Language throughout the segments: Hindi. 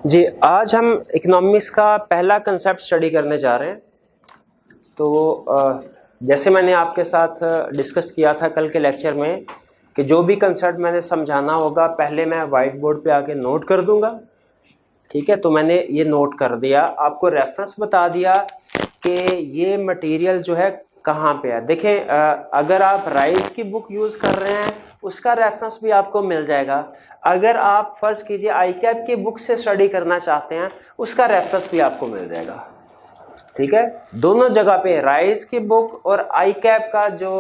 जी, आज हम इकोनॉमिक्स का पहला कंसेप्ट स्टडी करने जा रहे हैं। तो जैसे मैंने आपके साथ डिस्कस किया था कल के लेक्चर में कि जो भी कंसेप्ट मैंने समझाना होगा पहले मैं वाइट बोर्ड पे आके नोट कर दूंगा। ठीक है, तो मैंने ये नोट कर दिया, आपको रेफरेंस बता दिया कि ये मटेरियल जो है कहाँ पे है। देखें, अगर आप राइस की बुक यूज़ कर रहे हैं उसका रेफरेंस भी आपको मिल जाएगा। अगर आप फर्ज कीजिए आई कैप की बुक से स्टडी करना चाहते हैं उसका रेफरेंस भी आपको मिल जाएगा। ठीक है, दोनों जगह पे राइस की बुक और आई कैप का जो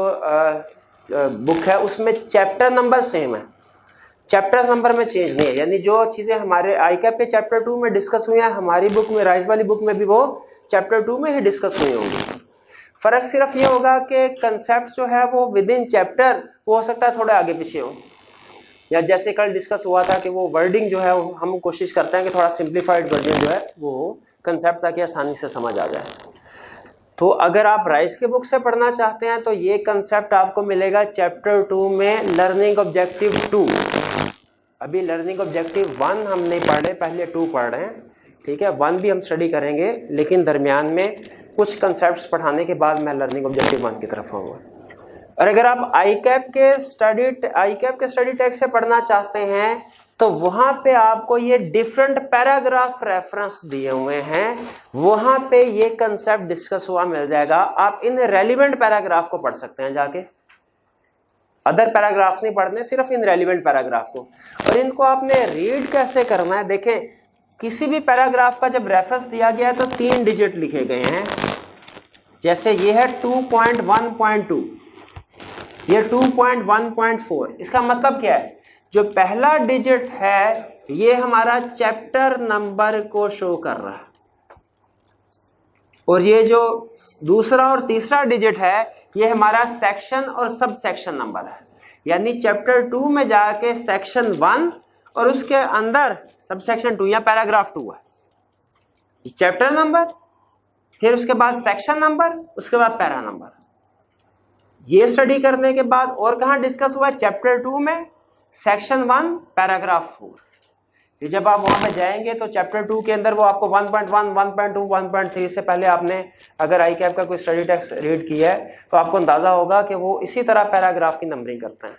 बुक है उसमें चैप्टर नंबर सेम है, चैप्टर नंबर में चेंज नहीं है। यानी जो चीज़ें हमारे आई कैप के चैप्टर 2 में डिस्कस हुई हैं हमारी बुक में, राइस वाली बुक में भी वो चैप्टर 2 में ही डिस्कस हुई होंगी। फर्क सिर्फ ये होगा कि कंसेप्ट जो है वो विद इन चैप्टर वो हो सकता है थोड़े आगे पीछे हो, या जैसे कल डिस्कस हुआ था कि वो वर्डिंग जो है हम कोशिश करते हैं कि थोड़ा सिंप्लीफाइड वर्डिंग जो है वो कंसेप्ट ताकि आसानी से समझ आ जाए। तो अगर आप राइस के बुक से पढ़ना चाहते हैं तो ये कंसेप्ट आपको मिलेगा चैप्टर 2 में, लर्निंग ऑब्जेक्टिव 2। अभी लर्निंग ऑब्जेक्टिव 1 हम नहीं पढ़ रहे, पहले 2 पढ़ रहे हैं। ठीक है, 1 भी हम स्टडी करेंगे लेकिन दरमियान में कुछ कंसेप्ट्स पढ़ाने के बाद मैं लर्निंग ऑब्जेक्टिव 1 की तरफ आऊँगा। और अगर आप आई कैप के स्टडी टेक्स्ट से पढ़ना चाहते हैं तो वहां पे आपको ये डिफरेंट पैराग्राफ रेफरेंस दिए हुए हैं, वहां पे ये कंसेप्ट डिस्कस हुआ मिल जाएगा। आप इन रेलिवेंट पैराग्राफ को पढ़ सकते हैं जाके, अदर पैराग्राफ नहीं पढ़ने, सिर्फ इन रेलिवेंट पैराग्राफ को। और इनको आपने रीड कैसे करना है, देखें किसी भी पैराग्राफ का जब रेफरेंस दिया गया है तो 3 डिजिट लिखे गए हैं। जैसे ये है 2.1.2, ये 2.1.4, इसका मतलब क्या है, जो पहला डिजिट है ये हमारा चैप्टर नंबर को शो कर रहा है, और ये जो दूसरा और तीसरा डिजिट है ये हमारा सेक्शन और सब सेक्शन नंबर है। यानी चैप्टर 2 में जाके सेक्शन 1 और उसके अंदर सब सेक्शन 2 या पैराग्राफ 2 है, चैप्टर नंबर, फिर उसके बाद सेक्शन नंबर, उसके बाद पैरा नंबर। ये स्टडी करने के बाद और कहाँ डिस्कस हुआ है, चैप्टर 2 में सेक्शन 1 पैराग्राफ 4। ये जब आप वहां पे जाएंगे तो चैप्टर 2 के अंदर वो आपको 1.1, 1.2, 1.3 से पहले आपने अगर आई कैप का कोई स्टडी टेक्स्ट रीड किया है तो आपको अंदाजा होगा कि वो इसी तरह पैराग्राफ की नंबरिंग करते हैं।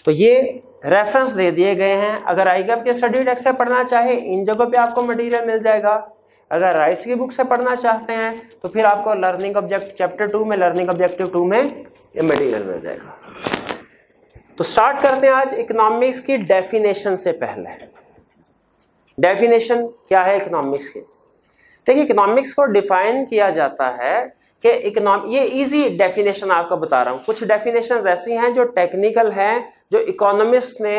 तो ये रेफरेंस दे दिए गए हैं, अगर आई कैप के स्टडी टेक्स्ट से पढ़ना चाहे इन जगहों पे आपको मटेरियल मिल जाएगा। अगर राइस की बुक से पढ़ना चाहते हैं तो फिर आपको लर्निंग ऑब्जेक्ट चैप्टर 2 में, लर्निंग ऑब्जेक्टिव 2 में ये मटेरियल मिल जाएगा। तो स्टार्ट करते हैं आज इकोनॉमिक्स की डेफिनेशन से। पहले डेफिनेशन क्या है इकोनॉमिक्स की। देखिए, इकोनॉमिक्स को डिफाइन किया जाता है कि ये इजी डेफिनेशन आपको बता रहा हूं। कुछ डेफिनेशंस ऐसी हैं जो टेक्निकल हैं, जो इकोनॉमिस्ट ने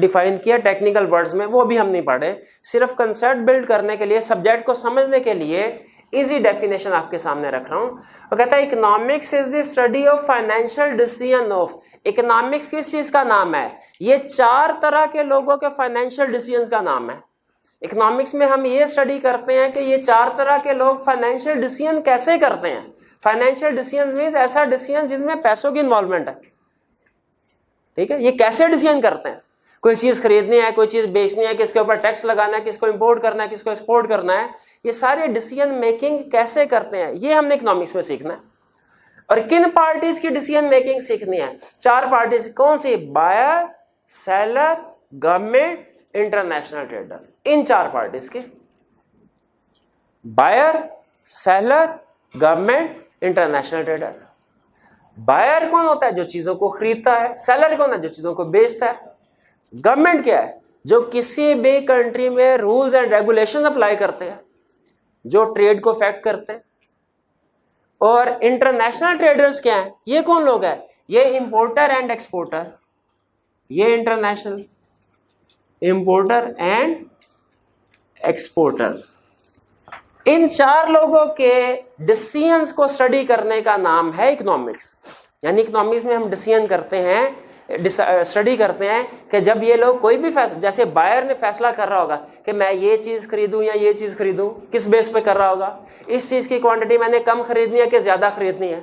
डिफाइन किया टेक्निकल वर्ड्स में, वो भी हम नहीं पढ़े। सिर्फ कंसेप्ट बिल्ड करने के लिए, सब्जेक्ट को समझने के लिए इजी डेफिनेशन आपके सामने रख रहा हूं। वो कहता है economics is the study of financial decision of. Economics किस चीज का नाम है, ये 4 तरह के लोगों के फाइनेंशियल डिसीजंस का नाम है। इकोनॉमिक्स में हम ये स्टडी करते हैं कि ये 4 तरह के लोग फाइनेंशियल डिसीजन कैसे करते हैं। फाइनेंशियल डिसीजन मींस ऐसा डिसीजन जिसमें पैसों की इन्वॉल्वमेंट है। ठीक है, ये कैसे डिसीजन करते हैं, कोई चीज खरीदनी है, कोई चीज बेचनी है, किसके ऊपर टैक्स लगाना है, किसको इंपोर्ट करना है, किसको एक्सपोर्ट करना है, ये सारे डिसीजन मेकिंग कैसे करते हैं, ये हमने इकोनॉमिक्स में सीखना है। और किन पार्टीज की डिसीजन मेकिंग सीखनी है, 4 पार्टीज, कौन सी, buyer, seller, government, international traders. इन 4 पार्टीज के, buyer, seller, government, international trader. Buyer कौन होता है, जो चीजों को खरीदता है। सेलर कौन है, जो चीजों को बेचता है। गवर्नमेंट क्या है, जो किसी भी कंट्री में रूल्स एंड रेगुलेशन अप्लाई करते हैं, जो ट्रेड को इफेक्ट करते हैं। और इंटरनेशनल ट्रेडर्स क्या है, ये कौन लोग हैं, ये इंपोर्टर एंड एक्सपोर्टर, ये इंटरनेशनल इंपोर्टर एंड एक्सपोर्टर्स। इन 4 लोगों के डिसीजंस को स्टडी करने का नाम है इकोनॉमिक्स। यानी इकोनॉमिक्स में हम डिसीजन करते हैं, स्टडी करते हैं कि जब ये लोग कोई भी फैसला, जैसे बायर ने फैसला कर रहा होगा कि मैं ये चीज खरीदूं या ये चीज खरीदूं, किस बेस पे कर रहा होगा, इस चीज की क्वांटिटी मैंने कम खरीदनी है कि ज्यादा खरीदनी है,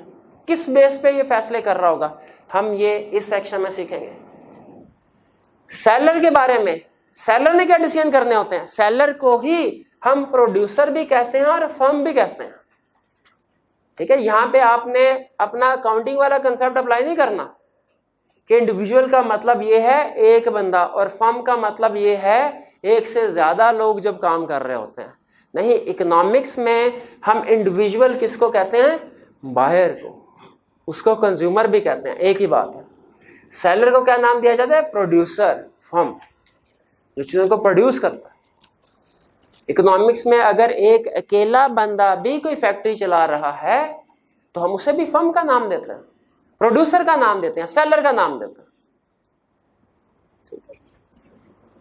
किस बेस पे ये फैसले कर रहा होगा, हम ये इस सेक्शन में सीखेंगे। सेलर के बारे में सेलर ने क्या डिसीजन करने होते हैं? सेलर को ही हम प्रोड्यूसर भी कहते हैं और फर्म भी कहते हैं। ठीक है, यहां पे आपने अपना अकाउंटिंग वाला कंसेप्ट अप्लाई नहीं करना कि इंडिविजुअल का मतलब ये है एक बंदा और फर्म का मतलब ये है एक से ज्यादा लोग जब काम कर रहे होते हैं। नहीं, इकोनॉमिक्स में हम इंडिविजुअल किसको कहते हैं? बायर को, उसको कंज्यूमर भी कहते हैं, एक ही बात है। सेलर को क्या नाम दिया जाता है? प्रोड्यूसर, फर्म, जो चीजों को प्रोड्यूस करता है। इकोनॉमिक्स में अगर एक अकेला बंदा भी कोई फैक्ट्री चला रहा है तो हम उसे भी फर्म का नाम देते हैं, प्रोड्यूसर का नाम देते हैं, सेलर का नाम देते हैं।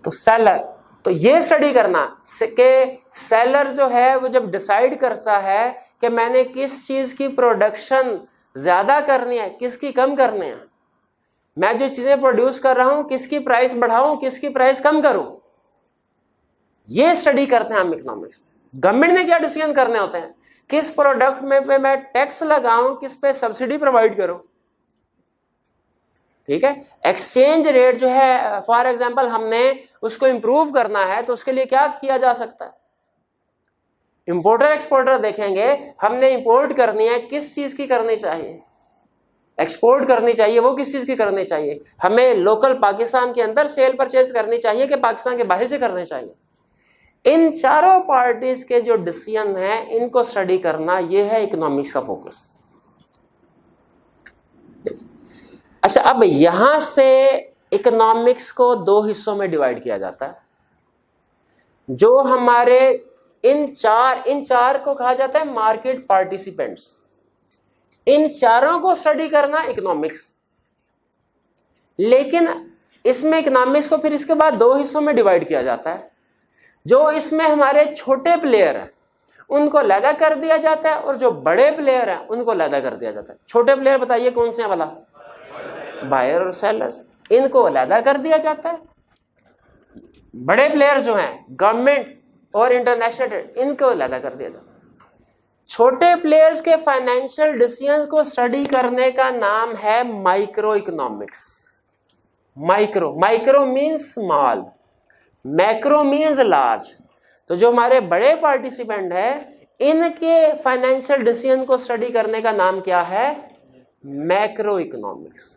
तो सेलर, तो ये स्टडी करना कि सेलर जो है वो जब डिसाइड करता है कि मैंने किस चीज की प्रोडक्शन ज्यादा करनी है, किसकी कम करनी है, मैं जो चीजें प्रोड्यूस कर रहा हूं किसकी प्राइस बढ़ाऊं, किसकी प्राइस कम करूं, ये स्टडी करते हैं हम इकोनॉमिक्स में। गवर्नमेंट ने क्या डिसीजन करने होते हैं? किस प्रोडक्ट में पे मैं टैक्स लगाऊं, किस पे सब्सिडी प्रोवाइड करूं। ठीक है, एक्सचेंज रेट जो है फॉर एग्जांपल हमने उसको इंप्रूव करना है तो उसके लिए क्या किया जा सकता है? इंपोर्टर एक्सपोर्टर देखेंगे, हमने इंपोर्ट करनी है किस चीज की करनी चाहिए, एक्सपोर्ट करनी चाहिए वो किस चीज की करनी चाहिए, हमें लोकल पाकिस्तान के अंदर सेल परचेज करनी चाहिए कि पाकिस्तान के बाहर से करनी चाहिए। इन चारों पार्टीज के जो डिसीजन हैं इनको स्टडी करना, ये है इकोनॉमिक्स का फोकस। अच्छा, अब यहां से इकोनॉमिक्स को दो हिस्सों में डिवाइड किया जाता है। जो हमारे इन चार को कहा जाता है मार्केट पार्टिसिपेंट्स। इन चारों को स्टडी करना इकोनॉमिक्स। लेकिन इसमें इकोनॉमिक्स को फिर इसके बाद दो हिस्सों में डिवाइड किया जाता है। जो इसमें हमारे छोटे प्लेयर हैं उनको अलग कर दिया जाता है और जो बड़े प्लेयर हैं उनको अलग कर दिया जाता है। छोटे प्लेयर बताइए कौन से हैं भला? बायर और सेलर्स, इनको अलग कर दिया जाता है। बड़े प्लेयर जो हैं गवर्नमेंट और इंटरनेशनल ट्रेड, इनको अलग कर दिया जाता है। छोटे प्लेयर्स के फाइनेंशियल डिसीजन को स्टडी करने का नाम है micro economics. Micro means small, macro means large. तो जो हमारे बड़े पार्टिसिपेंट है इनके फाइनेंशियल डिसीजन को स्टडी करने का नाम क्या है? Macro economics.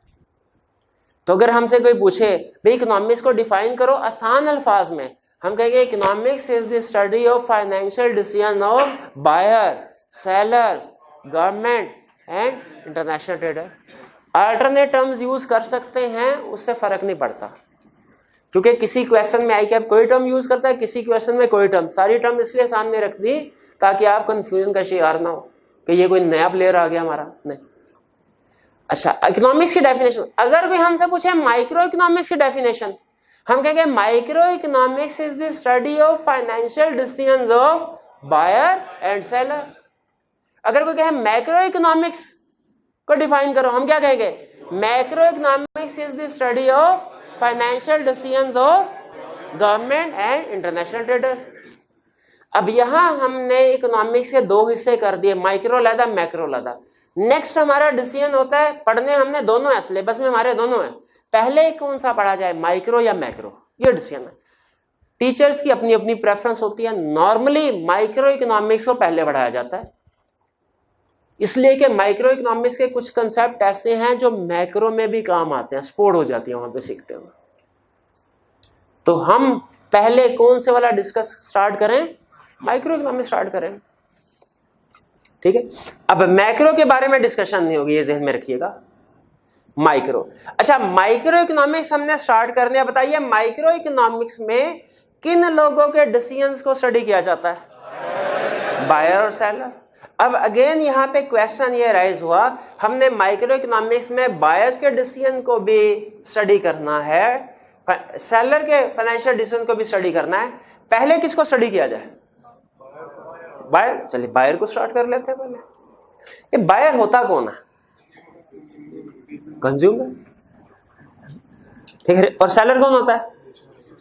तो अगर हमसे कोई पूछे भाई इकोनॉमिक्स को डिफाइन करो आसान अल्फाज में, हम कहेंगे economics is the study of financial decision of buyer, sellers, government and international trader. Alternate terms use कर सकते हैं, उससे फर्क नहीं पड़ता, क्योंकि किसी क्वेश्चन में आई कैप कोई टर्म यूज करता है, किसी क्वेश्चन में कोई टर्म। सारी टर्म इसलिए सामने रख दी ताकि आप कंफ्यूजन का शिकार ना हो कि ये कोई नया प्लेयर आ गया हमारा, नहीं। अच्छा, इकोनॉमिक्स की डेफिनेशन, अगर कोई हमसे पूछे माइक्रो इकोनॉमिक्स की डेफिनेशन, हम कहेंगे microeconomics is the study of financial decisions of buyer and seller. अगर कोई कहे मैक्रो इकोनॉमिक्स को डिफाइन करो, हम क्या कहेंगे? Macro economics is the study of financial decisions of government and international traders. अब यहां हमने इकोनॉमिक्स के दो हिस्से कर दिए, माइक्रो अलग, मैक्रो अलग। नेक्स्ट हमारा डिसीजन होता है, पढ़ने हमने दोनों है सिलेबस में, हमारे दोनों है, पहले कौन सा पढ़ा जाए, माइक्रो या मैक्रो, ये डिसीजन है। टीचर्स की अपनी अपनी प्रेफरेंस होती है। नॉर्मली माइक्रो इकोनॉमिक्स को पहले पढ़ाया जाता है, इसलिए कि माइक्रो इकोनॉमिक्स के कुछ कंसेप्ट ऐसे हैं जो मैक्रो में भी काम आते हैं, सपोर्ट हो जाती है वहां पे सीखते हुए। तो हम पहले कौन से वाला डिस्कस स्टार्ट करें? माइक्रो इकोनॉमिक्स स्टार्ट करें, ठीक है। अब मैक्रो के बारे में डिस्कशन नहीं होगी, ये ज़हन में रखिएगा। माइक्रो, अच्छा माइक्रो इकोनॉमिक्स हमने स्टार्ट करने, बताइए माइक्रो इकोनॉमिक्स में किन लोगों के डिसीजंस को स्टडी किया जाता है? बायर और सेलर। अब अगेन यहाँ पे क्वेश्चन ये राइज हुआ, हमने माइक्रो इकोनॉमिक्स में बायर्स के डिसीजन को भी स्टडी करना है, सेलर के फाइनेंशियल डिसीजन को भी स्टडी करना है, पहले किसको स्टडी किया जाए? बायर। चलिए बायर को स्टार्ट कर लेते हैं पहले। ये बायर होता कौन है? कंज्यूमर, ठीक है। और सेलर कौन होता है?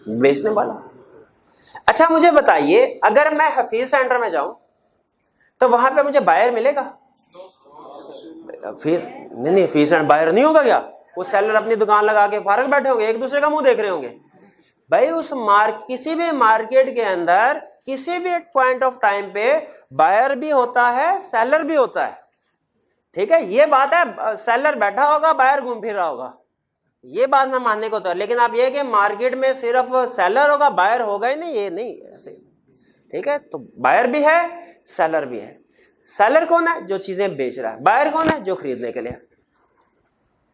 बेचने वाला। अच्छा मुझे बताइए, अगर मैं हफीज सेंटर में जाऊं तो वहां पे मुझे बायर मिलेगा? फीस नहीं, फीस एंड बायर नहीं होगा क्या? वो सेलर अपनी दुकान लगा के फारग बैठे होंगे, एक दूसरे का मुंह देख रहे होंगे। भाई उस किसी भी मार्केट के अंदर किसी भी पॉइंट ऑफ टाइम पे बायर भी होता है, सेलर भी होता है। ठीक है, ये बात है, सेलर बैठा होगा, बायर घूम फिर रहा होगा, ये बात मैं मानने को तो है। लेकिन आप ये कि मार्केट में सिर्फ सेलर होगा, बायर होगा ही नहीं, ये नहीं ऐसे। ठीक है, तो बायर भी है, सेलर भी है। सेलर कौन है? जो चीजें बेच रहा है। बायर कौन है? जो खरीदने के लिए।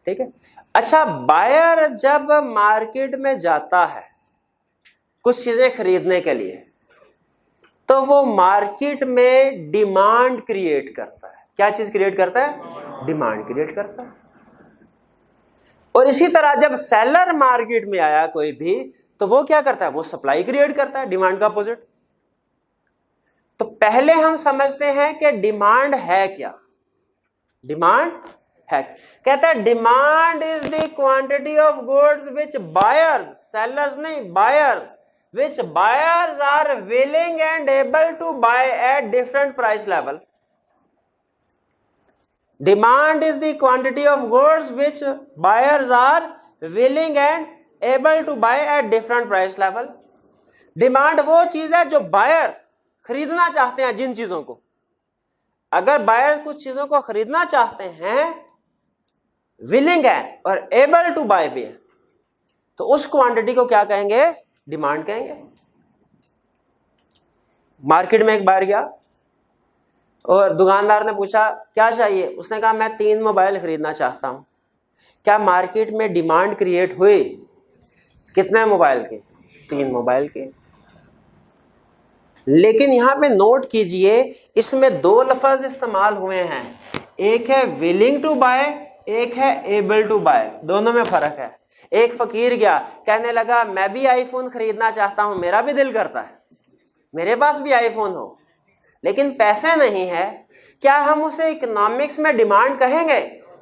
ठीक है, अच्छा, बायर जब मार्केट में जाता है कुछ चीजें खरीदने के लिए, तो वो मार्केट में डिमांड क्रिएट करता है। क्या चीज क्रिएट करता है? डिमांड क्रिएट करता है। और इसी तरह जब सेलर मार्केट में आया कोई भी, तो वो क्या करता है? वो सप्लाई क्रिएट करता है, डिमांड का अपोजिट। तो पहले हम समझते हैं कि डिमांड है क्या। डिमांड है, कहता है demand is the quantity of goods which buyers, sellers नहीं, buyers, which buyers are willing and able to buy at different price level. Demand is the quantity of goods which buyers are willing and able to buy at different price level. Demand वो चीज है जो बायर खरीदना चाहते हैं जिन चीजों को। अगर बायर कुछ चीजों को खरीदना चाहते हैं, विलिंग है और एबल टू बाय भी है, तो उस क्वांटिटी को क्या कहेंगे? डिमांड कहेंगे। मार्केट में एक बायर गया और दुकानदार ने पूछा क्या चाहिए? उसने कहा मैं 3 मोबाइल खरीदना चाहता हूं। क्या मार्केट में डिमांड क्रिएट हुई? कितने मोबाइल के? 3 मोबाइल के। लेकिन यहां पे नोट कीजिए, इसमें 2 लफ्ज इस्तेमाल हुए हैं, एक है विलिंग टू बाय, एक है एबल टू बाय। दोनों में फर्क है। एक फकीर गया, कहने लगा मैं भी आईफोन खरीदना चाहता हूं, मेरा भी दिल करता है, मेरे पास भी आईफोन हो, लेकिन पैसे नहीं है। क्या हम उसे इकोनॉमिक्स में डिमांड कहेंगे?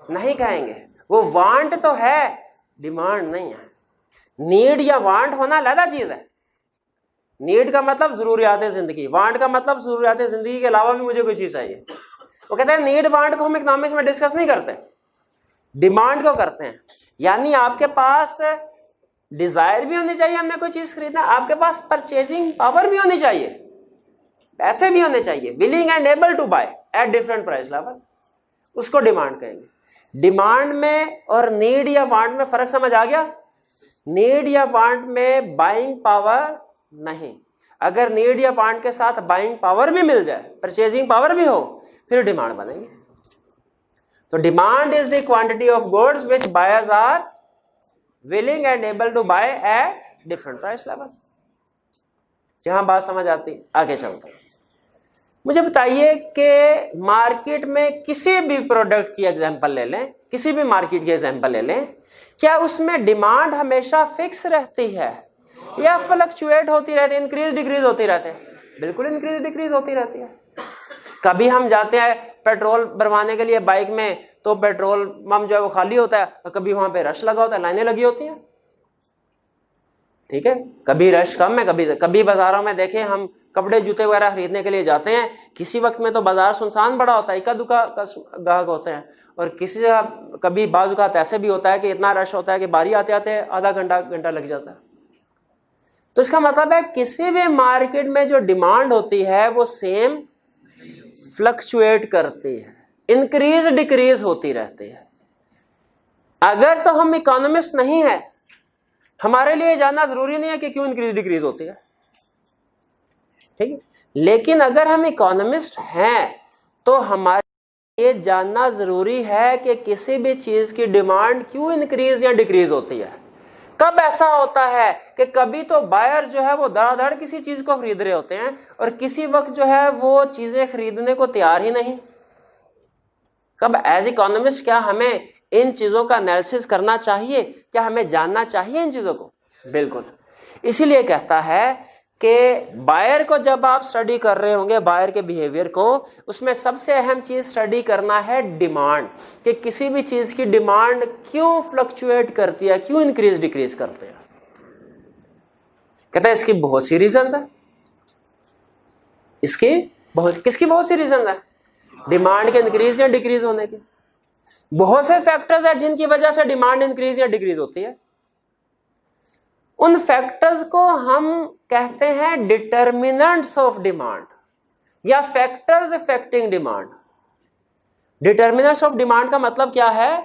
नहीं कहेंगे। वो वांट तो है, डिमांड नहीं है। नीड या वांट होना अलग चीज है। नीड का मतलब जरूरियात जिंदगी, वांट का मतलब जरूरियात जिंदगी के अलावा भी मुझे कोई चीज चाहिए। वो कहते हैं नीड वांट को हम इकोनॉमिक्स में डिस्कस नहीं करते, डिमांड को करते हैं। यानी आपके पास डिजायर भी होनी चाहिए, हमने कोई चीज खरीदना, आपके पास परचेजिंग पावर भी होनी चाहिए, पैसे भी होने चाहिए, willing and able to buy at different price level, उसको डिमांड कहेंगे। डिमांड में और नीड या वांट में फर्क समझ आ गया? नीड या वांट में बाइंग पावर नहीं। अगर नीड या वांट के साथ बाइंग पावर भी मिल जाए, परचेजिंग पावर भी हो, फिर डिमांड बनेगी। तो demand is the quantity of goods which buyers are willing and able to buy at different price level. यहां बात समझ आती? आगे चलते हैं। मुझे बताइए कि मार्केट में किसी भी प्रोडक्ट की एग्जांपल ले लें, किसी भी मार्केट की एग्जांपल ले लें, क्या उसमें डिमांड हमेशा फिक्स रहती है या फ्लक्चुएट होती रहती है, इंक्रीज डिक्रीज होती रहती है? बिल्कुल इंक्रीज डिक्रीज होती रहती है। कभी हम जाते हैं पेट्रोल भरवाने के लिए बाइक में, तो पेट्रोल पंप जो है वो खाली होता है, और कभी वहां पे रश लगा होता है, लाइनें लगी होती हैं। ठीक है, कभी रश कम है, कभी बाजारों में देखें हम कपड़े जूते वगैरह खरीदने के लिए जाते हैं, किसी वक्त में तो बाजार सुनसान बड़ा होता है, इक्का दुक्का ग्राहक होते हैं, और किसी कभी बाज़ औक़ात ऐसे भी होता है कि इतना रश होता है कि बारी आते आते आधा घंटा लग जाता है। तो इसका मतलब है किसी भी मार्केट में जो डिमांड होती है वो सेम फ्लक्चुएट करती है, इंक्रीज डिक्रीज होती रहती है। अगर तो हम इकोनॉमिस्ट नहीं है, हमारे लिए जानना जरूरी नहीं है कि क्यों इंक्रीज डिक्रीज होती है, ठीक है। लेकिन अगर हम इकोनॉमिस्ट हैं तो हमारे लिए जानना जरूरी है कि किसी भी चीज की डिमांड क्यों इंक्रीज या डिक्रीज होती है। कब ऐसा होता है कि कभी तो बायर जो है वो धड़ाधड़ किसी चीज को खरीद रहे होते हैं और किसी वक्त जो है वो चीजें खरीदने को तैयार ही नहीं। कब एज इकोनॉमिस्ट क्या हमें इन चीजों का एनालिसिस करना चाहिए? क्या हमें जानना चाहिए इन चीजों को? बिल्कुल। इसीलिए कहता है कि बायर को जब आप स्टडी कर रहे होंगे, बायर के बिहेवियर को, उसमें सबसे अहम चीज स्टडी करना है डिमांड, कि किसी भी चीज की डिमांड क्यों फ्लक्चुएट करती है, क्यों इंक्रीज डिक्रीज करती है। कहता है इसकी बहुत सी रीजंस है, किसकी बहुत सी रीजंस है? डिमांड के इंक्रीज या डिक्रीज होने की बहुत से फैक्टर्स है जिनकी वजह से डिमांड इंक्रीज या डिक्रीज होती है। उन फैक्टर्स को हम कहते हैं डिटर्मिनेंट्स ऑफ डिमांड या factors affecting demand. Determinants of demand का मतलब क्या है?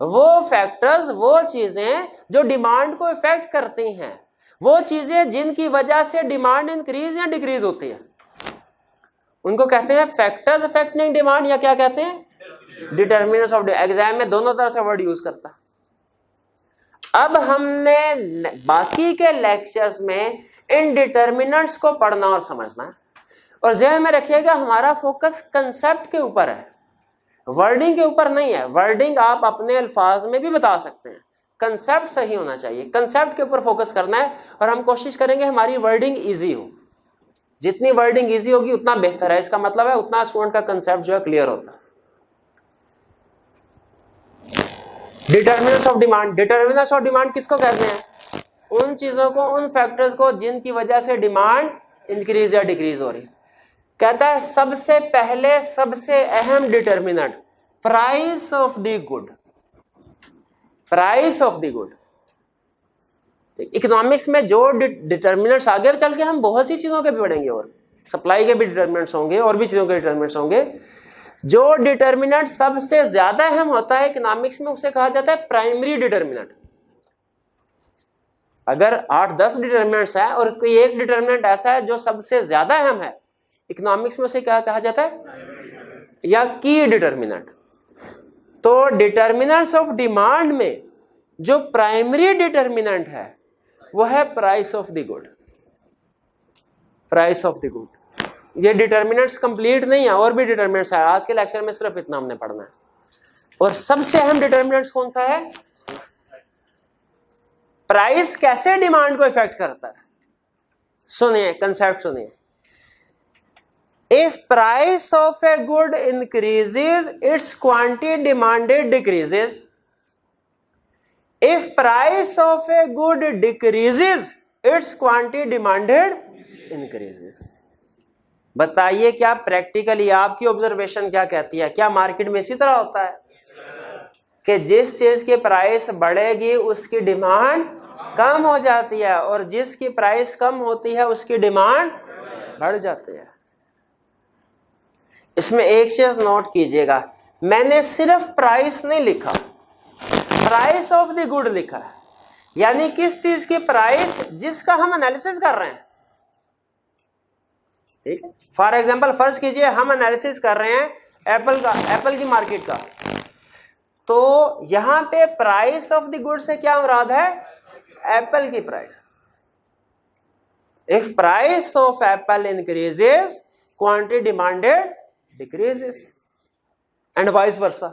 वो फैक्टर्स, वो चीजें जो डिमांड को इफेक्ट करती हैं, वो चीजें जिनकी वजह से डिमांड इंक्रीज या डिक्रीज होती है, उनको कहते हैं फैक्टर्स अफेक्टिंग डिमांड या क्या कहते हैं? Determinants of demand. एग्जाम में दोनों तरह से वर्ड यूज करता है। अब हमने बाकी के लेक्चर्स में इन डिटर्मिनेंट्स को पढ़ना और समझना है, और ज़हन में रखिएगा हमारा फोकस कंसेप्ट के ऊपर है, वर्डिंग के ऊपर नहीं है। वर्डिंग आप अपने अल्फाज में भी बता सकते हैं, कंसेप्ट सही होना चाहिए, कंसेप्ट के ऊपर फोकस करना है। और हम कोशिश करेंगे हमारी वर्डिंग इजी हो, जितनी वर्डिंग इजी होगी उतना बेहतर है। इसका मतलब है उतना स्टूडेंट का कंसेप्ट जो है क्लियर होता है। Determinants of demand. Determinants of demand किसको कहते हैं? उन चीजों को, उन फैक्टर्स को जिनकी वजह से डिमांड इंक्रीज या डिक्रीज हो रही। कहता है सबसे पहले सबसे अहम determinant price of the good. Price of the good. Economics में जो डिटर्मिनेंट्स आगे चल के हम बहुत सी चीजों के भी पढ़ेंगे, और सप्लाई के भी डिटर्मिनेंट्स होंगे और भी चीजों के डिटर्मिनेंट्स होंगे। जो डिटर्मिनेंट सबसे ज्यादा अहम होता है इकोनॉमिक्स में उसे कहा जाता है प्राइमरी डिटर्मिनेंट। अगर 8-10 डिटर्मिनेंट्स है और कोई एक डिटर्मिनेंट ऐसा है जो सबसे ज्यादा अहम है इकोनॉमिक्स में, उसे क्या कहा जाता है? या की डिटर्मिनेंट। तो डिटर्मिनेंट्स ऑफ डिमांड में जो प्राइमरी डिटर्मिनेंट है वो है price of the good. Price of the good. ये डिटर्मिनेंट्स कंप्लीट नहीं है, और भी डिटर्मिनेंट्स है। आज के लेक्चर में सिर्फ इतना हमने पढ़ना है। और सबसे अहम डिटर्मिनेंट्स कौन सा है? प्राइस कैसे डिमांड को इफेक्ट करता है? सुनिए, कंसेप्ट सुनिए। If price of a good increases it's quantity demanded decreases. If price of a good decreases its quantity demanded increases. बताइए क्या प्रैक्टिकली आपकी ऑब्जर्वेशन क्या कहती है? क्या मार्केट में इसी तरह होता है कि जिस चीज की प्राइस बढ़ेगी उसकी डिमांड कम हो जाती है, और जिसकी प्राइस कम होती है उसकी डिमांड बढ़ जाती है? इसमें एक चीज नोट कीजिएगा, मैंने सिर्फ प्राइस नहीं लिखा, प्राइस ऑफ द गुड लिखा है। यानी किस चीज की प्राइस जिसका हम एनालिसिस कर रहे हैं। ठीक है, फॉर एग्जाम्पल फर्ज कीजिए हम एनालिसिस कर रहे हैं एप्पल का, एप्पल की मार्केट का। तो यहां पे प्राइस ऑफ द गुड से क्या मुराद है? एप्पल की price. If price of Apple increases quantity demanded decreases, and vice versa.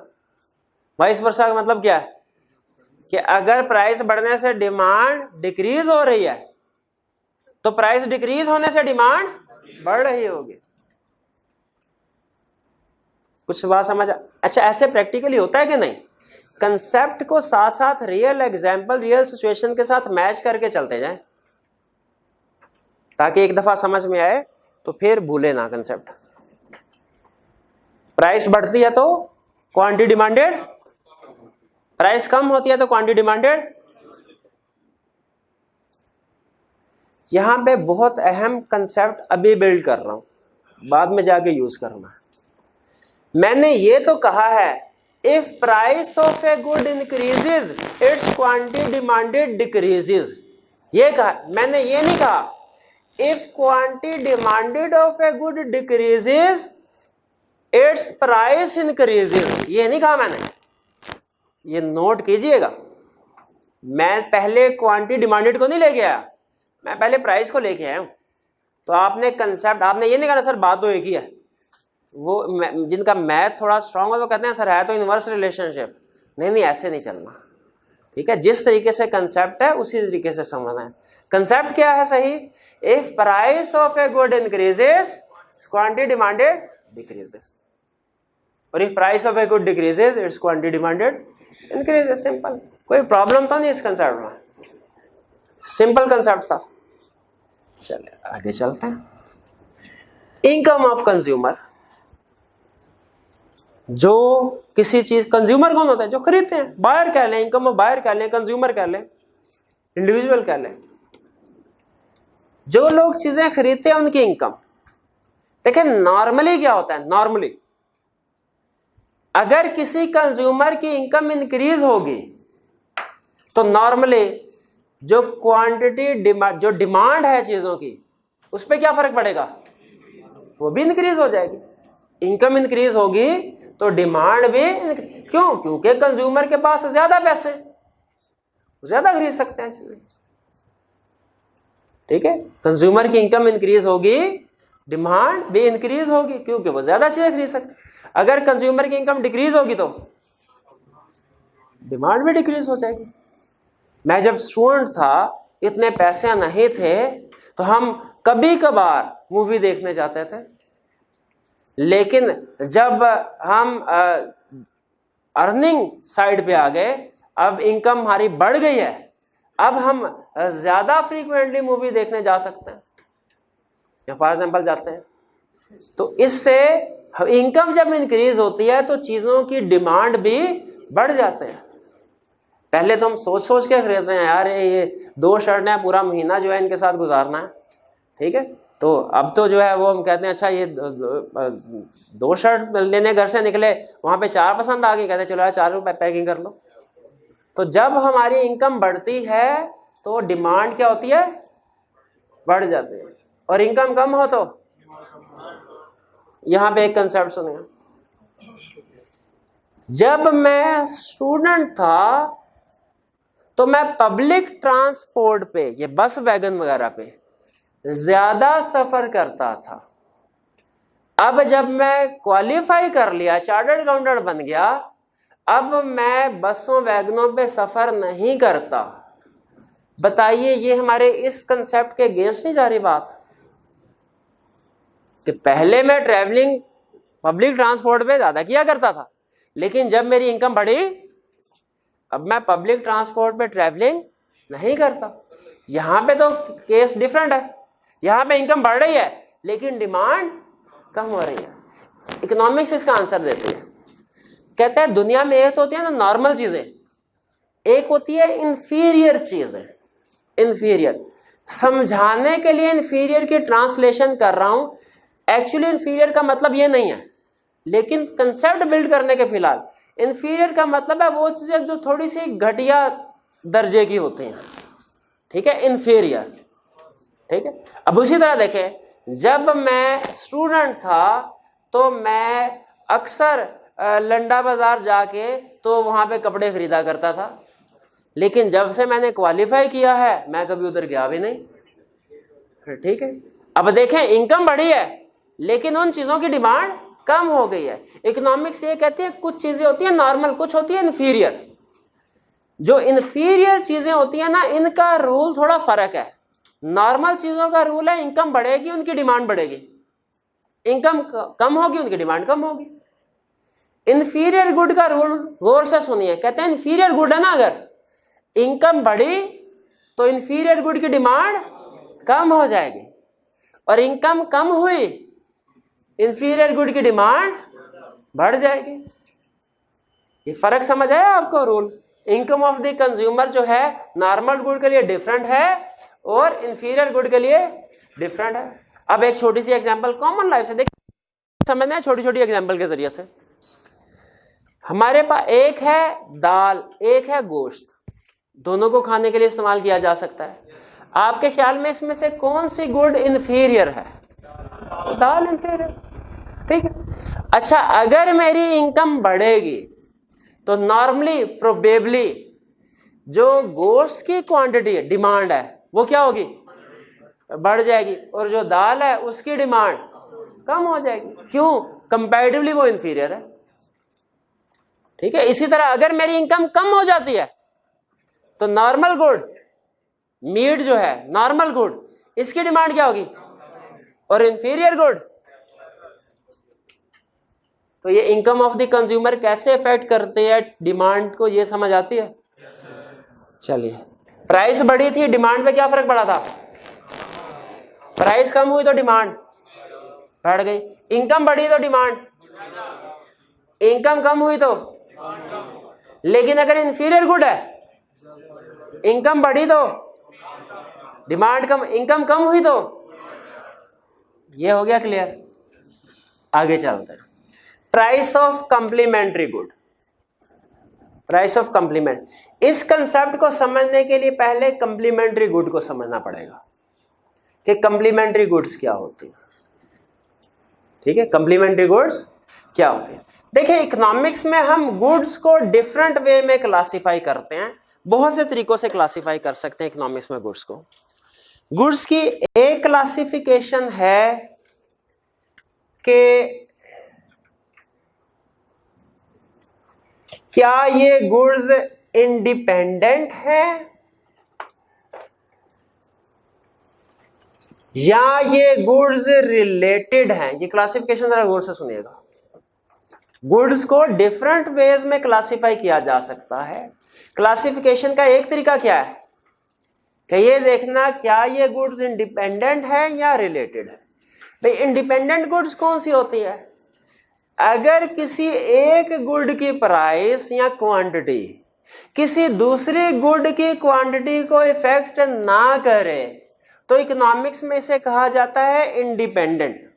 Vice versa का मतलब क्या है कि अगर प्राइस बढ़ने से डिमांड डिक्रीज हो रही है तो प्राइस डिक्रीज होने से डिमांड बढ़ रही होगी। कुछ बात समझ? अच्छा, ऐसे प्रैक्टिकली होता है कि नहीं? कंसेप्ट को साथ साथ रियल एग्जांपल, रियल सिचुएशन के साथ मैच करके चलते जाएं, ताकि एक दफा समझ में आए तो फिर भूले ना कंसेप्ट। प्राइस बढ़ती है तो क्वांटिटी डिमांडेड, प्राइस कम होती है तो क्वांटिटी डिमांडेड। यहां पे बहुत अहम कंसेप्ट अभी बिल्ड कर रहा हूं, बाद में जाके यूज करना। मैंने ये तो कहा है if price of a good increases it's quantity demanded decreases, ये कहा। मैंने ये नहीं कहा if quantity demanded of a good decreases it's price increases, ये नहीं कहा मैंने। ये नोट कीजिएगा, मैं पहले क्वांटिटी डिमांडेड को नहीं लेके आया, मैं पहले प्राइस को लेके आया हूं। तो आपने कंसेप्ट, आपने ये नहीं कहा सर बात तो एक ही है। वो जिनका मैथ थोड़ा स्ट्रांग है वो कहते हैं सर है तो इनवर्स रिलेशनशिप। नहीं नहीं, ऐसे नहीं चलना। ठीक है, जिस तरीके से कंसेप्ट है उसी तरीके से समझना है। कंसेप्ट क्या है सही? If price of a good increases quantity demanded decreases, और if price of a good decreases its quantity demanded increases. Simple, कोई प्रॉब्लम तो नहीं इस कंसेप्ट में, सिंपल कंसेप्ट था। चलिए आगे चलते हैं। इनकम ऑफ कंज्यूमर, जो किसी चीज, कंज्यूमर कौन होता है? जो खरीदते हैं। बायर कह लें, इनकम ऑफ बायर कह लें, कंज्यूमर कह लें। इंडिविजुअल कह लें। जो लोग चीजें खरीदते हैं उनकी इनकम, देखिए नॉर्मली क्या होता है, नॉर्मली अगर किसी कंज्यूमर की इनकम इंक्रीज होगी तो नॉर्मली जो क्वांटिटी जो डिमांड है चीजों की उस पर क्या फर्क पड़ेगा, वो भी इंक्रीज हो जाएगी। इनकम इंक्रीज होगी तो डिमांड भी, क्यों, क्योंकि कंज्यूमर के पास ज्यादा पैसे, ज्यादा खरीद सकते हैं चीजें। ठीक है, कंज्यूमर की इनकम इंक्रीज होगी, डिमांड भी इंक्रीज होगी क्योंकि वो ज्यादा चीजें खरीद सकते। अगर कंज्यूमर की इनकम डिक्रीज होगी तो डिमांड भी डिक्रीज हो जाएगी। मैं जब स्टूडेंट था, इतने पैसे नहीं थे तो हम कभी कभार मूवी देखने जाते थे, लेकिन जब हम अर्निंग साइड पे आ गए, अब इनकम हमारी बढ़ गई है, अब हम ज्यादा फ्रीक्वेंटली मूवी देखने जा सकते हैं या फॉर एग्जांपल जाते हैं। तो इससे इनकम जब इंक्रीज होती है तो चीजों की डिमांड भी बढ़ जाते हैं। पहले तो हम सोच सोच के खरीद रहे हैं, यार ये 2 शर्ट है, पूरा महीना जो है इनके साथ गुजारना है, ठीक है। तो अब तो जो है वो हम कहते हैं अच्छा ये 2 शर्ट लेने घर से निकले, वहां पे 4 पसंद आ गई, कहते चलो यार 4 रुपए पैकिंग कर लो। तो जब हमारी इनकम बढ़ती है तो डिमांड क्या होती है, बढ़ जाती है, और इनकम कम हो तो यहां पे एक कंसेप्ट सुनिए। जब मैं स्टूडेंट था तो मैं पब्लिक ट्रांसपोर्ट पे, ये बस वैगन वगैरह पे ज्यादा सफर करता था। अब जब मैं क्वालिफाई कर लिया, चार्टर्ड अकाउंटेंट बन गया, अब मैं बसों वैगनों पे सफर नहीं करता। बताइए ये हमारे इस कंसेप्ट के अगेंस्ट नहीं जा रही बात कि पहले मैं ट्रैवलिंग पब्लिक ट्रांसपोर्ट पे ज्यादा किया करता था, लेकिन जब मेरी इनकम बढ़ी अब मैं पब्लिक ट्रांसपोर्ट पे ट्रैवलिंग नहीं करता। यहां पे तो केस डिफरेंट है, यहां पे इनकम बढ़ रही है लेकिन डिमांड कम हो रही है। इकोनॉमिक्स इसका आंसर देती है, कहते हैं दुनिया में एक तो होती है ना नॉर्मल चीजें, एक होती है इंफीरियर चीजें। इंफीरियर समझाने के लिए इंफीरियर की ट्रांसलेशन कर रहा हूं, एक्चुअली इंफीरियर का मतलब ये नहीं है, लेकिन कंसेप्ट बिल्ड करने के फिलहाल इंफीरियर का मतलब है वो चीजें जो थोड़ी सी घटिया दर्जे की होती हैं, ठीक है, इंफीरियर। ठीक है, अब उसी तरह देखें, जब मैं स्टूडेंट था तो मैं अक्सर लंडा बाजार जाके तो वहां पे कपड़े खरीदा करता था, लेकिन जब से मैंने क्वालिफाई किया है मैं कभी उधर गया भी नहीं। ठीक है, अब देखें इनकम बढ़ी है लेकिन उन चीजों की डिमांड कम हो गई है। इकोनॉमिक्स ये कहती है कुछ चीजें होती है नॉर्मल, कुछ होती है इन्फीरियर। जो इन्फीरियर चीजें होती है ना, इनका रूल थोड़ा फर्क है। नॉर्मल चीजों का रूल है इनकम बढ़ेगी उनकी डिमांड बढ़ेगी, इनकम कम होगी उनकी डिमांड कम होगी। इन्फीरियर गुड का रूल गौर से सुनिए, कहते हैं इन्फीरियर गुड है ना, अगर इनकम बढ़ी तो इन्फीरियर गुड की डिमांड कम हो जाएगी, और इनकम कम हुई इंफीरियर गुड की डिमांड बढ़ जाएगी। ये फर्क समझ आया आपको? Rule income of the consumer जो है नॉर्मल गुड के लिए डिफरेंट है और इंफीरियर गुड के लिए डिफरेंट है। अब एक छोटी सी एग्जांपल कॉमन लाइफ से देखिए, समझना है छोटी छोटी एग्जांपल के जरिए से। हमारे पास एक है दाल, एक है गोश्त, दोनों को खाने के लिए इस्तेमाल किया जा सकता है। आपके ख्याल में इसमें से कौन सी गुड इंफीरियर है? दाल इंफीरियर, ठीक है। अच्छा, अगर मेरी इनकम बढ़ेगी तो नॉर्मली प्रोबेबली जो गोश्त की क्वांटिटी है, डिमांड है, वो क्या होगी? बढ़ जाएगी, और जो दाल है उसकी डिमांड कम हो जाएगी। क्यों? कंपैरेटिवली वो इंफीरियर है। ठीक है, इसी तरह अगर मेरी इनकम कम हो जाती है तो नॉर्मल गुड, मीट जो है नॉर्मल गुड, इसकी डिमांड क्या होगी? और इंफीरियर गुड। तो ये इनकम ऑफ द कंज्यूमर कैसे इफेक्ट करते हैं डिमांड को, ये समझ आती है? चलिए, प्राइस बढ़ी थी, डिमांड पे क्या फर्क पड़ा था? प्राइस कम हुई तो डिमांड बढ़ गई। इनकम बढ़ी तो डिमांड, इनकम कम हुई तो, लेकिन अगर इंफीरियर गुड है इनकम बढ़ी तो डिमांड कम, इनकम कम हुई तो ये हो गया क्लियर। आगे चलते हैं। Price of complementary good, price of complement. इस कंसेप्ट को समझने के लिए पहले कंप्लीमेंट्री गुड को समझना पड़ेगा कि कंप्लीमेंट्री गुड्स क्या होती है। ठीक है, कंप्लीमेंट्री गुड्स क्या होती है। देखिए इकोनॉमिक्स में हम गुड्स को डिफरेंट वे में क्लासिफाई करते हैं, बहुत से तरीकों से क्लासिफाई कर सकते हैं इकोनॉमिक्स में गुड्स को। गुड्स की एक क्लासिफिकेशन है कि क्या ये गुड्स इंडिपेंडेंट है या ये गुड्स रिलेटेड हैं। ये क्लासिफिकेशन जरा गौर से सुनिएगा। गुड्स को डिफरेंट वेज में क्लासिफाई किया जा सकता है। क्लासिफिकेशन का एक तरीका क्या है कि ये देखना क्या ये गुड्स इंडिपेंडेंट है या रिलेटेड है। भाई इंडिपेंडेंट गुड्स कौन सी होती है? अगर किसी एक गुड की प्राइस या क्वांटिटी किसी दूसरी गुड की क्वांटिटी को इफेक्ट ना करे तो इकोनॉमिक्स में इसे कहा जाता है इंडिपेंडेंट।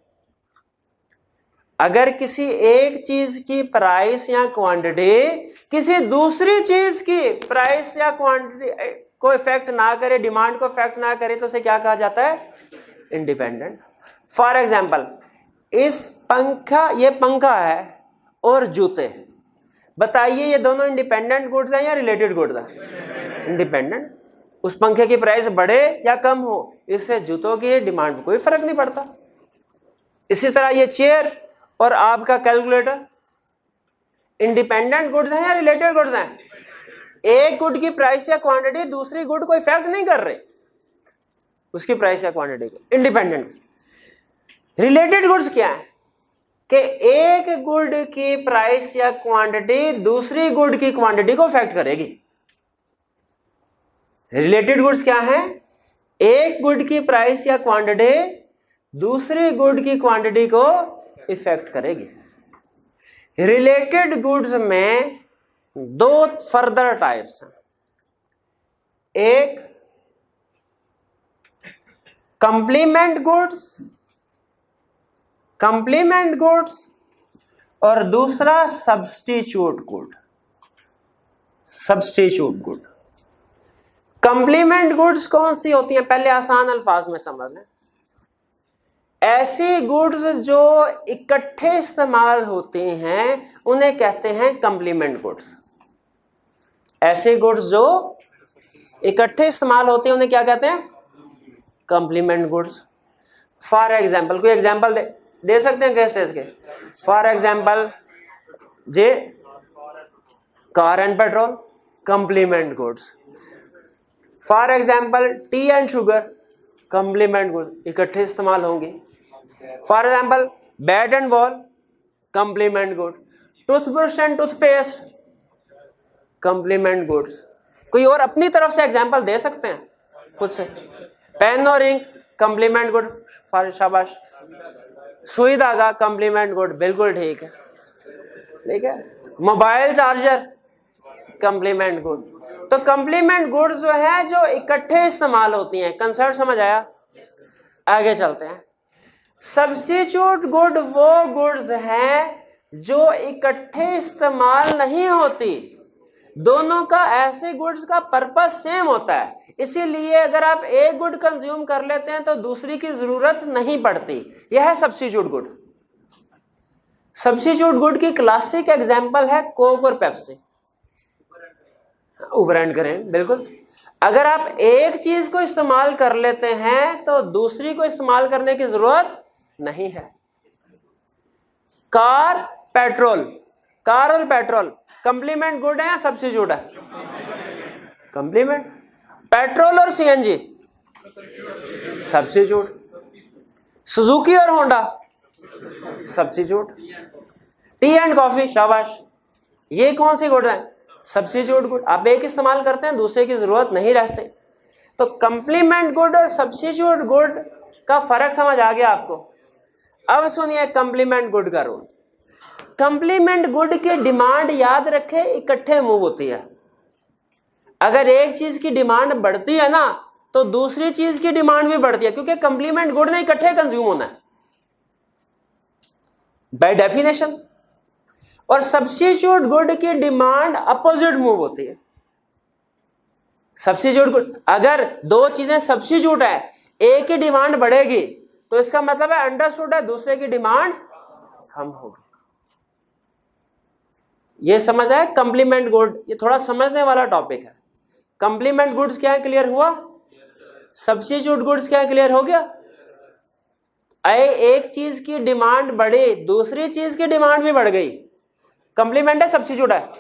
अगर किसी एक चीज की प्राइस या क्वांटिटी किसी दूसरी चीज की प्राइस या क्वांटिटी को इफेक्ट ना करे, डिमांड को इफेक्ट ना करे, तो उसे क्या कहा जाता है? इंडिपेंडेंट। फॉर एग्जाम्पल इस पंखा, ये पंखा है और जूते, बताइए ये दोनों इंडिपेंडेंट गुड्स हैं या रिलेटेड गुड्स हैं? इंडिपेंडेंट। उस पंखे की प्राइस बढ़े या कम हो, इससे जूतों की डिमांड में कोई फर्क नहीं पड़ता। इसी तरह ये चेयर और आपका कैलकुलेटर इंडिपेंडेंट गुड्स हैं या रिलेटेड गुड्स हैं? एक गुड की प्राइस या क्वांटिटी दूसरी गुड को इफेक्ट नहीं कर रही, उसकी प्राइस या क्वांटिटी को, इंडिपेंडेंट। रिलेटेड गुड्स क्या है कि एक गुड की प्राइस या क्वांटिटी दूसरी गुड की क्वांटिटी को इफेक्ट करेगी। रिलेटेड गुड्स क्या है? एक गुड की प्राइस या क्वांटिटी दूसरी गुड की क्वांटिटी को इफेक्ट करेगी। रिलेटेड गुड्स में दो फर्दर टाइप्स हैं, एक कंप्लीमेंट गुड्स और दूसरा substitute good. Substitute good, complement goods कौन सी होती हैं? पहले आसान अल्फाज में समझ लें। ऐसी गुड्स जो इकट्ठे इस्तेमाल होती हैं उन्हें कहते हैं कंप्लीमेंट गुड्स। ऐसे गुड्स जो इकट्ठे इस्तेमाल होते हैं उन्हें क्या कहते हैं? Complement goods. फॉर एग्जाम्पल, कोई एग्जाम्पल दे सकते हैं कैसे इसके? For example J car and petrol, complement goods. For example T and sugar, complement goods, इकट्ठे इस्तेमाल होंगे। For example bat and ball, complement good. Toothbrush and toothpaste, complement goods. कोई और अपनी तरफ से एग्जाम्पल दे सकते हैं खुद से? पेन और इंक, कंप्लीमेंट गुड, शाबाश। सुई धागा, कंप्लीमेंट गुड, बिल्कुल ठीक है, ठीक है। Mobile charger, complement good. तो कंप्लीमेंट गुड्स जो है जो इकट्ठे इस्तेमाल होती हैं। कंसेप्ट समझ आया? आगे चलते हैं। सब्स्टिट्यूट गुड वो गुड्स हैं जो इकट्ठे इस्तेमाल नहीं होती, दोनों का ऐसे गुड्स का पर्पस सेम होता है, इसीलिए अगर आप एक गुड कंज्यूम कर लेते हैं तो दूसरी की जरूरत नहीं पड़ती। यह है सब्स्टिट्यूट गुड। सब्स्टिट्यूट गुड की क्लासिक एग्जांपल है कोक और पेप्सी, उबर एंड करें, बिल्कुल। अगर आप एक चीज को इस्तेमाल कर लेते हैं तो दूसरी को इस्तेमाल करने की जरूरत नहीं है। कार और पेट्रोल कंप्लीमेंट गुड है या सब्स्टिट्यूट है? कंप्लीमेंट। पेट्रोल और सीएनजी, सब्स्टिट्यूट। सुजुकी और Honda, substitute. T and coffee, शाबाश, ये कौन सी गुड है? Substitute good. आप एक इस्तेमाल करते हैं, दूसरे की जरूरत नहीं रहती। तो कंप्लीमेंट गुड और सब्स्टिट्यूट गुड का फर्क समझ आ गया आपको? अब सुनिए कंप्लीमेंट गुड का रूल। कंप्लीमेंट गुड की डिमांड याद रखे इकट्ठे मूव होती है। अगर एक चीज की डिमांड बढ़ती है ना तो दूसरी चीज की डिमांड भी बढ़ती है, क्योंकि कंप्लीमेंट गुड ने इकट्ठे कंज्यूम होना है बाय डेफिनेशन। और सब्स्टिट्यूट गुड की डिमांड अपोजिट मूव होती है। सब्स्टिट्यूट गुड, अगर दो चीजें सब्स्टिट्यूट है, एक की डिमांड बढ़ेगी तो इसका मतलब है अंडरस्टूड है दूसरे की डिमांड कम होगी। ये समझ आए कंप्लीमेंट गुड? ये थोड़ा समझने वाला टॉपिक है। कंप्लीमेंट गुड्स क्या है, क्लियर हुआ? सब्स्टिट्यूट गुड्स क्या है, क्लियर हो गया? एक चीज की डिमांड बढ़ी, दूसरी चीज की डिमांड भी बढ़ गई, कंप्लीमेंट है सब्स्टिट्यूट है?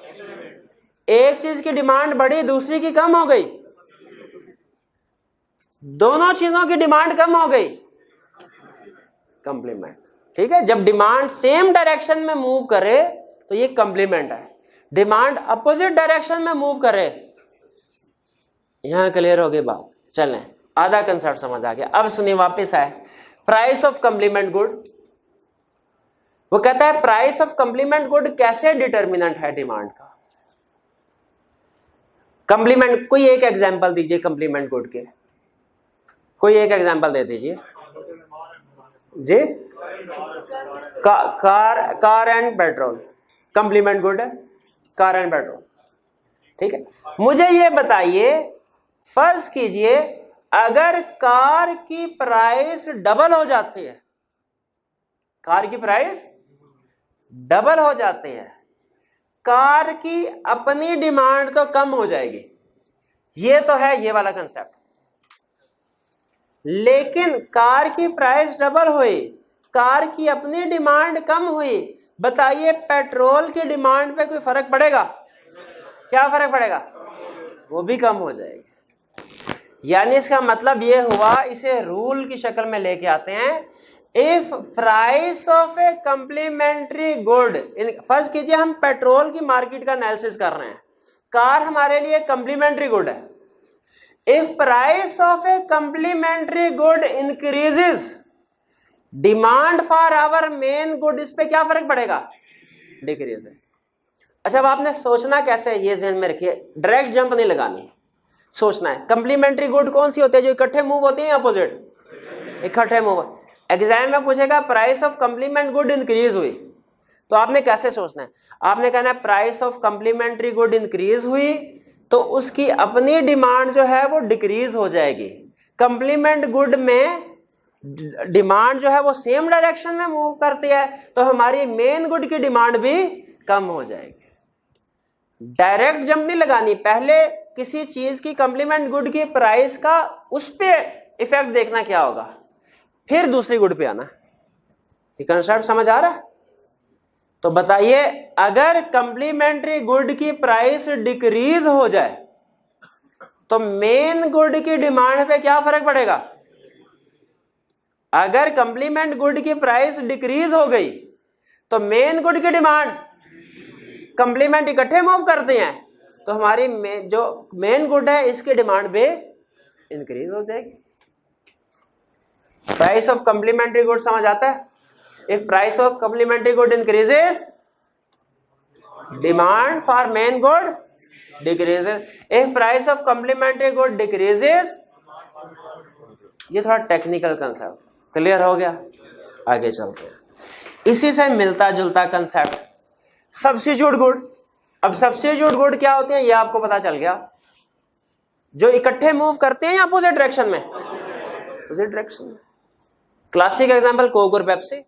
एक चीज की डिमांड बढ़ी, दूसरी की कम हो गई, दोनों चीजों की डिमांड कम हो गई, कंप्लीमेंट। ठीक है, जब डिमांड सेम डायरेक्शन में मूव करे तो ये कंप्लीमेंट है। डिमांड अपोजिट डायरेक्शन में मूव करे, यहां क्लियर हो गई बात? चलें, आधा कंसेप्ट समझ आ गया। अब सुनिए, वापस आए प्राइस ऑफ कंप्लीमेंट गुड। वो कहता है प्राइस ऑफ कंप्लीमेंट गुड कैसे डिटर्मिनेंट है डिमांड का। कंप्लीमेंट, कोई एक एग्जांपल दीजिए कंप्लीमेंट गुड के, कोई एक एग्जांपल दे दीजिए जी। Car and petrol complement good है, कार एंड पेट्रोल। ठीक है, मुझे ये बताइए, फर्ज कीजिए अगर कार की प्राइस डबल हो जाती है, कार की प्राइस डबल हो जाती है, कार की अपनी डिमांड तो कम हो जाएगी, ये तो है ये वाला कंसेप्ट। लेकिन कार की प्राइस डबल हुई, कार की अपनी डिमांड कम हुई, बताइए पेट्रोल की डिमांड पे कोई फर्क पड़ेगा? क्या फर्क पड़ेगा? वो भी कम हो जाएगी। यानी इसका मतलब ये हुआ, इसे रूल की शक्ल में लेके आते हैं, if price of a complementary good, first कीजिए हम पेट्रोल की मार्केट का एनालिसिस कर रहे हैं, कार हमारे लिए कंप्लीमेंट्री गुड है। If price of a complementary good increases, demand for our main good, इस पे क्या फर्क पड़ेगा? डिक्रीजेस। अच्छा, अब आपने सोचना कैसे है ये ध्यान में रखिए, डायरेक्ट जंप नहीं लगानी, सोचना है कंप्लीमेंट्री गुड कौन सी होती है, जो इकट्ठे मूव होती है या अपोजिट? इकट्ठे मूव। एग्जाम में पूछेगा price of complement good increase हुई, तो आपने कैसे सोचना है? आपने कहना है price of complementary good increase हुई तो उसकी अपनी डिमांड जो है वो डिक्रीज हो जाएगी। कंप्लीमेंट गुड में डिमांड जो है वो सेम डायरेक्शन में मूव करती है, तो हमारी मेन गुड की डिमांड भी कम हो जाएगी। डायरेक्ट जंप नहीं लगानी, पहले किसी चीज की कंप्लीमेंट गुड की प्राइस का उस पे इफेक्ट देखना क्या होगा, फिर दूसरी गुड पे आना। ये कंसेप्ट समझ आ रहा है? तो बताइए, अगर कंप्लीमेंट्री गुड की प्राइस डिक्रीज हो जाए तो मेन गुड की डिमांड पे क्या फर्क पड़ेगा? अगर कंप्लीमेंट गुड की प्राइस डिक्रीज हो गई तो मेन गुड की डिमांड, कंप्लीमेंट इकट्ठे मूव करते हैं तो हमारी जो मेन गुड है इसकी डिमांड भी इंक्रीज हो जाएगी। प्राइस ऑफ कंप्लीमेंट्री गुड समझ आता है? If price of complementary good increases, demand for main good decreases. If price of complementary good decreases, ये थोड़ा टेक्निकल कंसेप्ट, क्लियर हो गया? आगे चलते हैं। इसी से मिलता जुलता कंसेप्ट सब्स्टिट्यूट गुड। अब सब्स्टिट्यूट गुड क्या होते हैं ये आपको पता चल गया, जो इकट्ठे मूव करते हैं या अपोजिट डायरेक्शन में? अपोजिट डायरेक्शन में। क्लासिक एग्जांपल कोक और पेप्सी।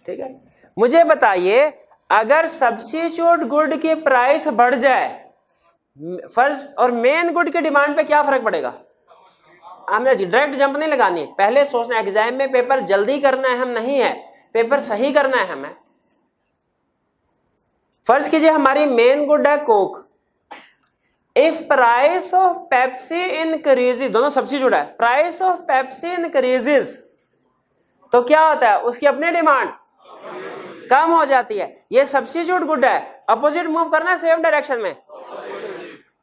ठीक है, मुझे बताइए अगर सब्स्टिट्यूट गुड की प्राइस बढ़ जाए फर्स्ट और मेन गुड की डिमांड पे क्या फर्क पड़ेगा? हमने डायरेक्ट जंप नहीं लगानी, पहले सोचना। एग्जाम में पेपर जल्दी करना है हम नहीं है, पेपर सही करना है हमें। फर्ज कीजिए हमारी मेन गुड है Coke, if price of Pepsi increases, दोनों सब्स्टिट्यूट है, प्राइस ऑफ पेप्सी इंक्रीजेस तो क्या होता है? उसकी अपनी डिमांड कम हो जाती है। ये सब्स्टिट्यूट गुड है, अपोजिट मूव करना है सेम डायरेक्शन में,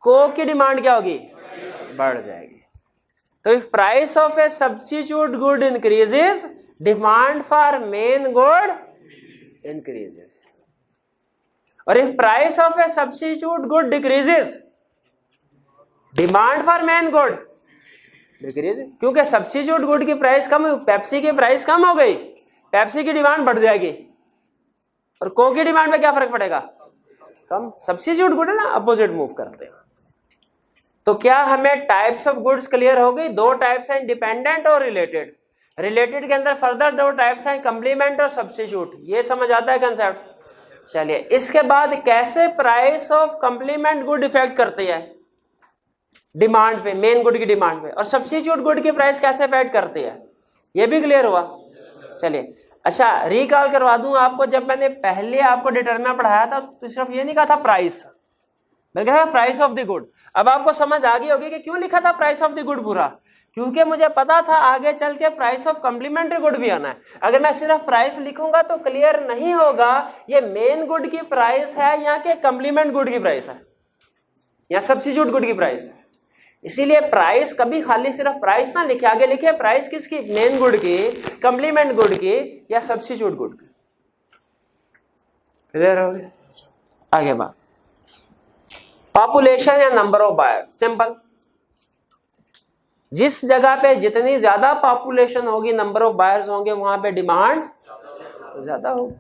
कोक की डिमांड क्या होगी? बढ़ जाएगी। तो if price of a substitute good increases, demand for main good increases. और if price of a substitute good decreases, demand for main good decrease, क्योंकि सब्स्टिट्यूट गुड की प्राइस कम हुई, पेप्सी की प्राइस कम हो गई, पेप्सी की डिमांड बढ़ जाएगी, और कोक की डिमांड में क्या फर्क पड़ेगा? कम। सब्स्टिट्यूट गुड है ना, अपोजिट मूव करते हैं। तो क्या हमें टाइप्स ऑफ गुड्स क्लियर हो गई? दो टाइप्स हैं, इंडिपेंडेंट और रिलेटेड। रिलेटेड के अंदर फर्दर दो टाइप्स हैं, कंप्लीमेंट और सब्स्टिट्यूट। ये समझ आता है कंसेप्ट? चलिए, इसके बाद कैसे price of complement good effect करती है डिमांड पे, मेन गुड की डिमांड पे, और सब्स्टिट्यूट गुड की प्राइस कैसे इफेक्ट करती है, ये भी क्लियर हुआ। चलिए, अच्छा रिकॉल करवा दूं आपको, जब मैंने पहले आपको डिटरमिनेंट पढ़ाया था तो सिर्फ ये नहीं कहा था प्राइस, बल्कि कहा प्राइस ऑफ द गुड। अब आपको समझ आ गई होगी कि क्यों लिखा था प्राइस ऑफ द गुड पूरा, क्योंकि मुझे पता था आगे चल के प्राइस ऑफ कॉम्प्लीमेंट्री गुड भी आना है। अगर मैं सिर्फ प्राइस लिखूंगा तो क्लियर नहीं होगा ये मेन गुड की प्राइस है या कि कॉम्प्लीमेंट गुड की प्राइस है या सब्स्टिट्यूट गुड की प्राइस है। इसीलिए प्राइस कभी खाली सिर्फ प्राइस ना लिखे, आगे लिखे प्राइस किसकी, मेन गुड की, कॉम्प्लीमेंट गुड की या सब्स्टिट्यूट गुड की। क्लियर हो गया? आगे बात, पॉपुलेशन या नंबर ऑफ बायर। सिंपल, जिस जगह पे जितनी ज्यादा पॉपुलेशन होगी, नंबर ऑफ बायर्स होंगे, वहां पे डिमांड ज्यादा होगी।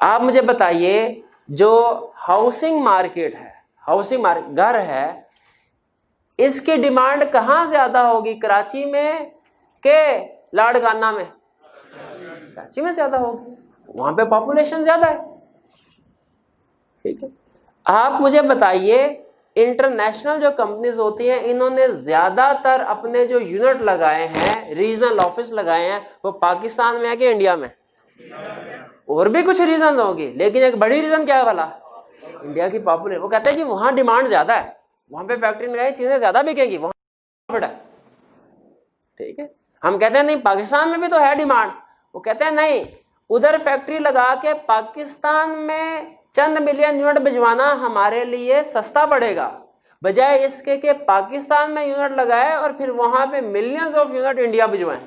आप मुझे बताइए, जो हाउसिंग मार्केट है, हाउसिंग मार्केट घर है, इसकी डिमांड कहां ज्यादा होगी, कराची में के लाड़काना में? कराची में ज्यादा होगी, वहां पे पॉपुलेशन ज्यादा है। ठीक है, आप मुझे बताइए, इंटरनेशनल जो कंपनीज होती हैं, इन्होंने ज्यादातर अपने जो यूनिट लगाए हैं, रीजनल ऑफिस लगाए हैं, वो पाकिस्तान में है कि इंडिया में? और भी कुछ रीजन होगी, लेकिन एक बड़ी रीजन क्या है वाला, इंडिया की पॉपुलेशन। वो कहते हैं कि वहां डिमांड ज्यादा है, वहां पे फैक्ट्री लगाई, चीजें ज्यादा बिकेंगी, वहां प्रॉफिट है। ठीक है, हम कहते हैं नहीं पाकिस्तान में भी तो है डिमांड, वो कहते हैं नहीं, उधर फैक्ट्री लगा के पाकिस्तान में चंद मिलियन यूनिट भिजवाना हमारे लिए सस्ता पड़ेगा, बजाय इसके कि पाकिस्तान में यूनिट लगाए और फिर वहां पे मिलियंस ऑफ यूनिट इंडिया भिजवाएं।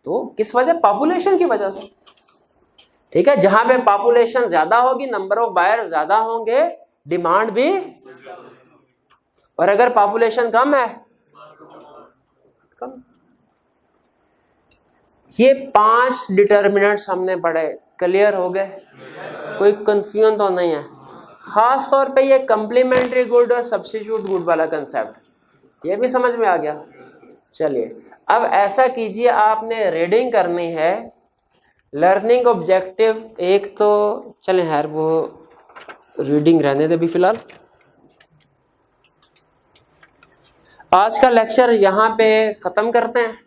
तो किस वजह? पॉपुलेशन की वजह से। ठीक है, जहां पे पॉपुलेशन ज्यादा होगी, नंबर ऑफ बायर ज्यादा होंगे, डिमांड भी, और अगर पॉपुलेशन कम है, कम। ये 5 डिटर्मिनेंट्स हमने पढ़े, क्लियर हो गए? कोई कंफ्यूजन तो नहीं है? खास तौर पे ये कॉम्प्लीमेंट्री गुड और सब्स्टिट्यूट गुड वाला कंसेप्ट, ये भी समझ में आ गया? चलिए, अब ऐसा कीजिए, आपने रीडिंग करनी है, लर्निंग ऑब्जेक्टिव एक तो चले यार, वो रीडिंग रहने दे अभी फिलहाल। आज का लेक्चर यहाँ पे खत्म करते हैं।